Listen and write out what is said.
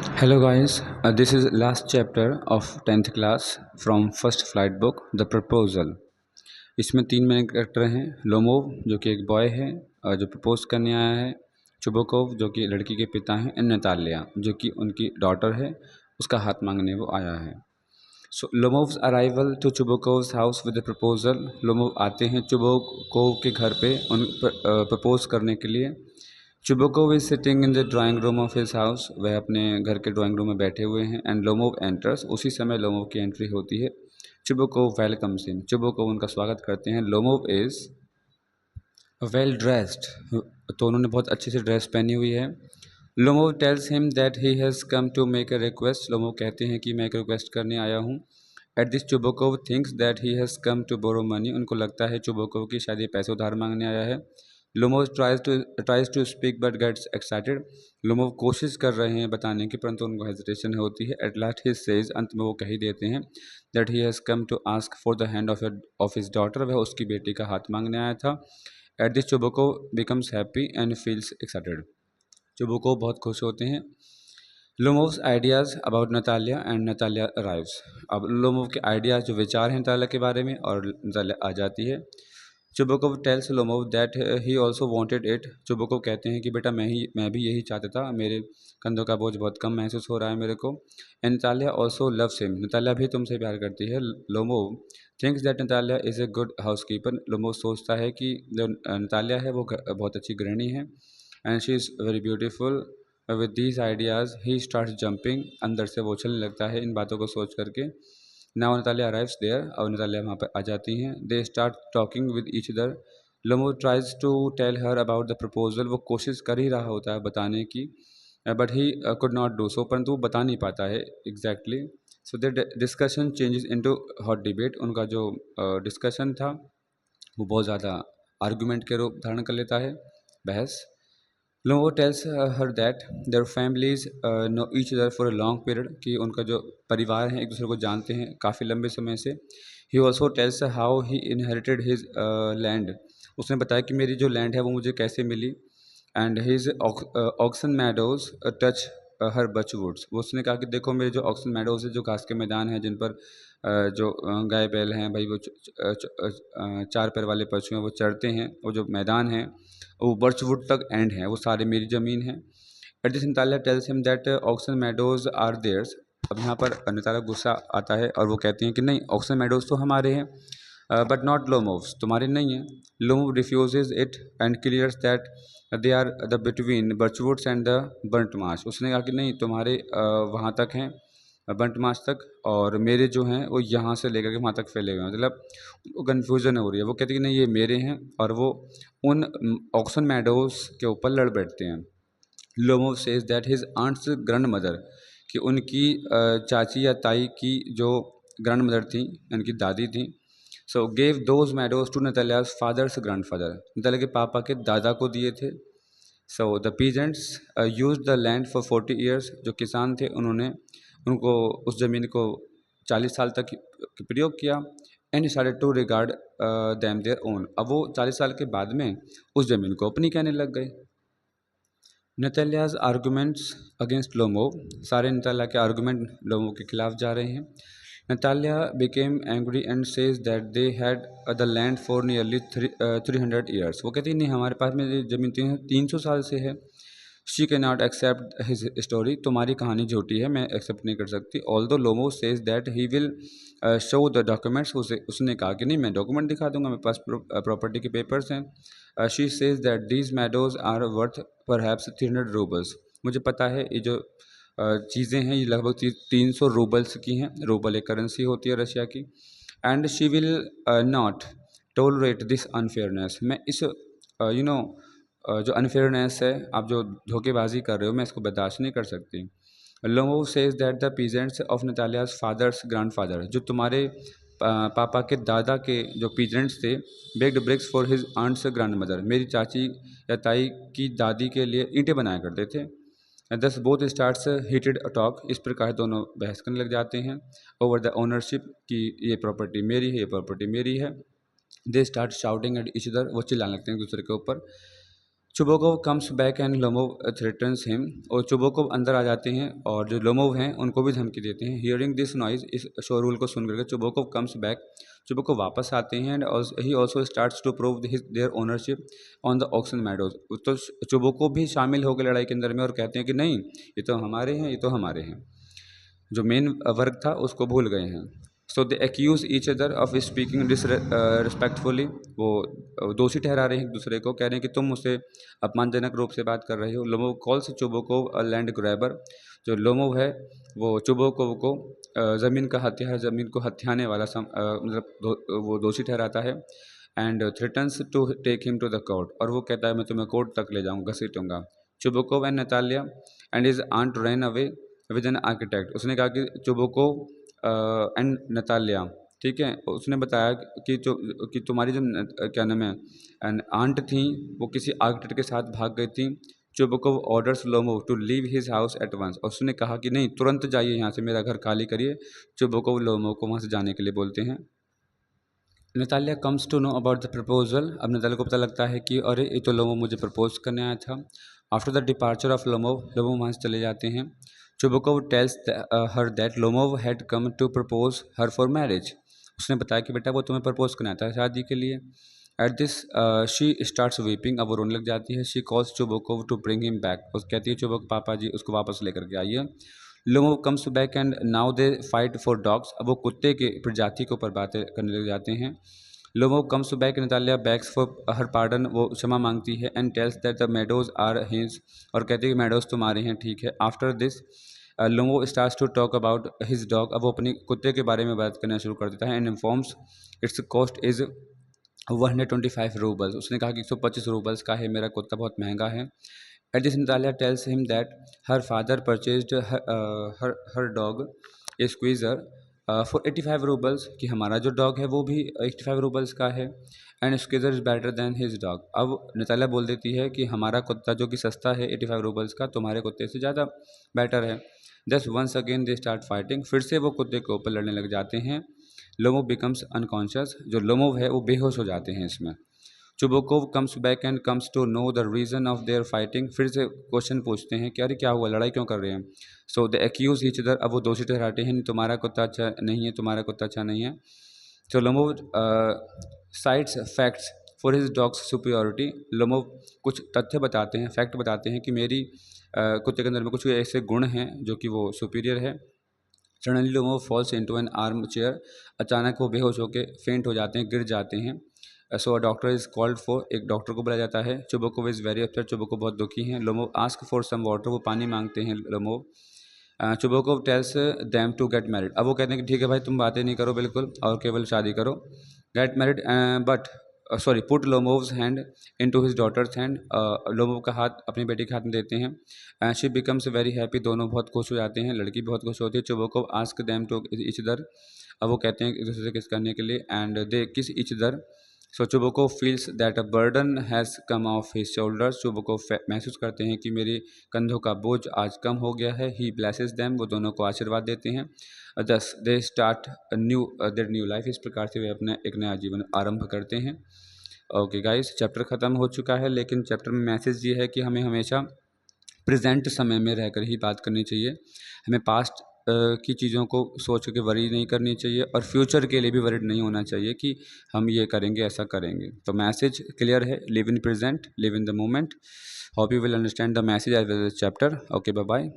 Hello guys, this is last chapter of 10th class from first flight book The Proposal। इसमें तीन main character हैं। Lomov जो कि एक बॉय है और जो प्रपोज करने आया है, चुबोकोव जो कि लड़की के पिता हैं, एंड नतालिया जो कि उनकी डॉटर है, उसका हाथ मांगने वो आया है। So Lomov's arrival to Chubukov's house with the proposal. Lomov आते हैं चुबोकोव के घर पे उन प्रपोज करने के लिए। Chubukov is sitting in the drawing room of his house. वह अपने घर के ड्राइंग रूम में बैठे हुए हैं। And Lomov enters. उसी समय लोमोव की एंट्री होती है। चुबोकोव वेलकम्स हिम। चुबोकोव उनका स्वागत करते हैं। Lomov is well dressed. तो उन्होंने बहुत अच्छे से ड्रेस पहनी हुई है। Lomov tells him that he has come to make a request. लोमोव कहते हैं कि मैं एक रिक्वेस्ट करने आया हूँ। At this Chubukov thinks that he has come to borrow money. उनको लगता है चुबोकोव की शायद ये पैसे उधार मांगने आया है। Lomov tries to speak but gets excited. Lomov कोशिश कर रहे हैं बताने की, परंतु उनको हेजिटेशन होती है। एट लास्ट ही सेज, अंत में वो कह ही देते हैं, that he has come to ask for the hand of his daughter. वह उसकी बेटी का हाथ मांगने आया था। At this Chubukov becomes happy and feels excited. Chubukov बहुत खुश होते हैं। Lomov's ideas about Natalia and Natalia arrives. अब लोमोव के आइडियाज़ जो विचार हैं नतालिया के बारे में, और नतालिया आ जाती है। Chubukov tells Lomov that he also wanted it. Chubukov कहते हैं कि बेटा मैं भी यही चाहता था, मेरे कंधों का बोझ बहुत कम महसूस हो रहा है मेरे को। And Natalia also loves him. Natalia भी तुमसे प्यार करती है। Lomov thinks that Natalia is a good house keeper. Lomov सोचता है कि जो नतालिया है वो बहुत अच्छी गृहिणी है। And she is very beautiful. With these ideas he start jumping. अंदर से वो उछलने लगता है इन बातों को सोच करके। Now Natalia arrives there. और नतालिया वहाँ पर आ जाती हैं। They start talking with each other. Lomov tries to tell her about the proposal. वो कोशिश कर ही रहा होता है बताने की, but he could not do so. परंतु वो बता नहीं पाता है exactly. So the discussion changes into hot debate. उनका जो डिस्कशन था वो बहुत ज़्यादा आर्गूमेंट के रूप धारण कर लेता है, बहस। Lomov tells her that their families know each other for a long period. कि उनका जो परिवार हैं एक दूसरे को जानते हैं काफ़ी लंबे समय से। He also tells how he inherited his land. उसने बताया कि मेरी जो लैंड है वो मुझे कैसे मिली। And his oxen meadows touch her बच वुड्स। वो उसने कहा कि देखो मेरे जो ऑक्सन मैडोज है, जो घास के मैदान हैं जिन पर जो गाय बैल हैं भाई, वो चार पैर वाले पशु हैं वो चरते हैं, वो जो मैदान हैं वो बर्चवुड तक एंड है, वो सारी मेरी ज़मीन है। At this Natalia tells him that Oxen Meadows are theirs. अब यहाँ पर नतालिया गुस्सा आता है और वो कहती हैं कि नहीं, ऑक्सन मैडोज तो हमारे हैं, बट नॉट लोमोव्स, तुम्हारे नहीं हैं। Lomov refuses it and clears that they are the between birchwoods and the burnt marsh. उसने कहा कि नहीं, तुम्हारे वहाँ तक हैं, बंट मार्च तक, और मेरे जो हैं वो यहाँ से लेकर के वहाँ तक फैले हुए हैं। मतलब कन्फ्यूज़न हो रही है। वो कहते हैं कि नहीं ये मेरे हैं, और वो उन ऑक्सन मैडोज के ऊपर लड़ बैठते हैं। Lomov says that his aunt's grand मदर। कि उनकी चाची या ताई की जो ग्रैंड मदर थी, उनकी दादी थी, so gave those meadows to Natalia's father's grandfather. Natalia के पापा के दादा को दिए थे। So the peasants use the land for 40 years. जो किसान थे उन्होंने उनको उस ज़मीन को 40 साल तक प्रयोग किया। And started to regard them their own. अब वो 40 साल के बाद में उस ज़मीन को अपनी कहने लग गए। नतालियाज आर्गूमेंट्स अगेंस्ट लोमोव। सारे नतालिया के आर्गूमेंट लोमोव के खिलाफ जा रहे हैं। Natalia became angry and says that they had the land for nearly 300 years. वो कहती नहीं, हमारे पास में ये ज़मीन 300 साल से है। She can not accept his story. तुम्हारी कहानी झूठी है, मैं एक्सेप्ट नहीं कर सकती। Although Lomov says that he will show the documents. उसने कहा कि नहीं, मैं डॉक्यूमेंट दिखा दूंगा, मेरे पास प्रॉपर्टी के पेपर्स हैं। She says that these meadows are worth perhaps 300 roubles. मुझे पता है ये जो चीज़ें हैं ये लगभग 300 रूबल्स की हैं। रूबल एक करेंसी होती है रशिया की। And she will not tolerate this unfairness. मैं इस जो अनफेयरनेस है, आप जो धोखेबाजी कर रहे हो, मैं इसको बर्दाश्त नहीं कर सकती। Lomov says that the peasants of Natalia's father's grandfather. जो तुम्हारे पापा के दादा के जो पीजेंट्स थे, begged bricks for his aunt's grand mother. मेरी चाची या ताई की दादी के लिए ईंटें बनाया करते थे। दस बोथ स्टार्ट्स हीटेड टॉक। इस प्रकार दोनों बहस करने लग जाते हैं ओवर द ओनरशिप, कि ये प्रॉपर्टी मेरी है, ये प्रॉपर्टी मेरी है। They start shouting at each other. वो चिल्लाने लगते हैं एक दूसरे के ऊपर। Chubukov comes back and Lomov threatens him, और चुबोकोव अंदर आ जाते हैं और जो लोमोव हैं उनको भी धमकी देते हैं। हियरिंग दिस नॉइज, इस शोरगुल को सुन करके चुबोकोव कम्स बैक, चुबोकोव वापस आते हैं। And he also starts to prove their ownership on the oxen meadows, तो चुबोकोव भी शामिल हो गए लड़ाई के अंदर में और कहते हैं कि नहीं, ये तो हमारे हैं, ये तो हमारे हैं। जो मेन वर्क था उसको भूल गए हैं। So they accuse each other of speaking respectfully, वो दोषी ठहरा रहे हैं एक दूसरे को, कह रहे हैं कि तुम मुझसे अपमानजनक रूप से बात कर रहे हो। Lomov calls Chubukov a land grabber, जो लोमोव है वो चुबोकोव को ज़मीन का हत्या, ज़मीन को हथियाने वाला मतलब वो दोषी ठहराता है। And threatens to take him to the court, और वो कहता है मैं तुम्हें कोर्ट तक ले जाऊँगा, घसीटूंगा। Chubukov and Natalia and his aunt run away with an architect, उसने कहा कि चुबोकोव एंड नतालिया, ठीक है, उसने बताया कि तुम्हारी जो क्या नाम है आंट थी वो किसी आर्किटेक्ट के साथ भाग गई थी। Chubukov orders Lomov to leave his house at once, और उसने कहा कि नहीं, तुरंत जाइए यहाँ से, मेरा घर खाली करिए। चुबोकोव लोमोव को वहाँ से जाने के लिए बोलते हैं। Natalia comes to know about the proposal, अब नतालिया को पता लगता है कि अरे ये तो लोमोव मुझे प्रपोज करने आया था। After the departure of Lomov, Lomov वहाँ से चले जाते हैं। Chubukov tells her that Lomov had come to propose her for marriage, उसने बताया कि बेटा वो तुम्हें प्रपोज करना था शादी के लिए। At this she starts weeping, अब वो रोने लग जाती है। She calls Chubukov to bring him back, उस कहती है चुबोकोव पापा जी उसको वापस लेकर के आइए। Lomov comes back and now they fight for dogs, अब वो कुत्ते के प्रजाति के ऊपर बातें करने लग जाते हैं। Lomov comes back, Natalia begs for her pardon, वो क्षमा मांगती है। And tells that the meadows are his, और कहती है कि मेडोज तुम्हारे हैं, ठीक है। After this Lomov starts to talk about his dog, अब वो अपने कुत्ते के बारे में बात करना शुरू कर देता है। And informs it's cost is 125 roubles, उसने कहा कि 125 रूबल्स का है, मेरा कुत्ता बहुत महंगा है। At this Natalia tells him that her father purchased her dog A squeezer for 85 roubles, कि हमारा जो डॉग है वो भी 85 रूबल्स का है। And squeezer is better than his dog, अब नतालिया बोल देती है कि हमारा कुत्ता जो कि सस्ता है 85 रूबल्स का, तुम्हारे कुत्ते से ज़्यादा बेटर है। Just once again they start fighting, फिर से वो कुत्ते के ऊपर लड़ने लग जाते हैं। लोमोव बिकम्स अनकॉन्शियस, जो लोमोव है वो बेहोश हो जाते हैं इसमें। Chubukov comes back and comes to know the reason of their fighting, फिर से क्वेश्चन पूछते हैं कि अरे क्या हुआ, लड़ाई क्यों कर रहे हैं। So they accuse each other, अब वो दोषी ठहराते हैं तुम्हारा कुत्ता अच्छा नहीं है, तुम्हारा कुत्ता अच्छा नहीं है। So Lomov cites facts for his dog's superiority, Lomov कुछ तथ्य बताते हैं, फैक्ट बताते हैं कि मेरी कुत्ते के अंदर में कुछ ऐसे गुण हैं जो कि वो सुपीरियर है। Suddenly Lomov falls into an arm chair, अचानक वो बेहोश होकर फेंट हो जाते हैं, गिर जाते हैं। So a doctor is called for, एक डॉक्टर को बुलाया जाता है। Chubukov is very upset, Chubukov बहुत दुखी हैं। Lomov ask for some water, वो पानी मांगते हैं Lomov. Chubukov tells them to get married, अब वो कहते हैं कि ठीक है भाई तुम बातें नहीं करो बिल्कुल, और केवल शादी करो। Get married but sorry put Lomov's hand into his daughter's hand, Lomov का हाथ अपनी बेटी के हाथ में देते हैं। शी बिकम्स वेरी हैप्पी, दोनों बहुत खुश हो जाते हैं, लड़की बहुत खुश होती है। Chubukov ask them to each other, अब वो कहते हैं एक दूसरे से किस करने के लिए। And they kiss each other. So Chubukov feels that a burden has come off his shoulders, Chubukov महसूस करते हैं कि मेरे कंधों का बोझ आज कम हो गया है। ही ब्लेसेस दैम, वो दोनों को आशीर्वाद देते हैं। दस they start their new life, इस प्रकार से वे अपना एक नया जीवन आरंभ करते हैं। ओके गाइस, चैप्टर ख़त्म हो चुका है, लेकिन चैप्टर में मैसेज ये है कि हमें हमेशा प्रेजेंट समय में रहकर ही बात करनी चाहिए। हमें पास्ट की चीज़ों को सोच के वरी नहीं करनी चाहिए, और फ्यूचर के लिए भी वरीड नहीं होना चाहिए कि हम ये करेंगे, ऐसा करेंगे। तो मैसेज क्लियर है, live in present, live in the moment. Hope you will understand the message as well as chapter. Okay, bye bye.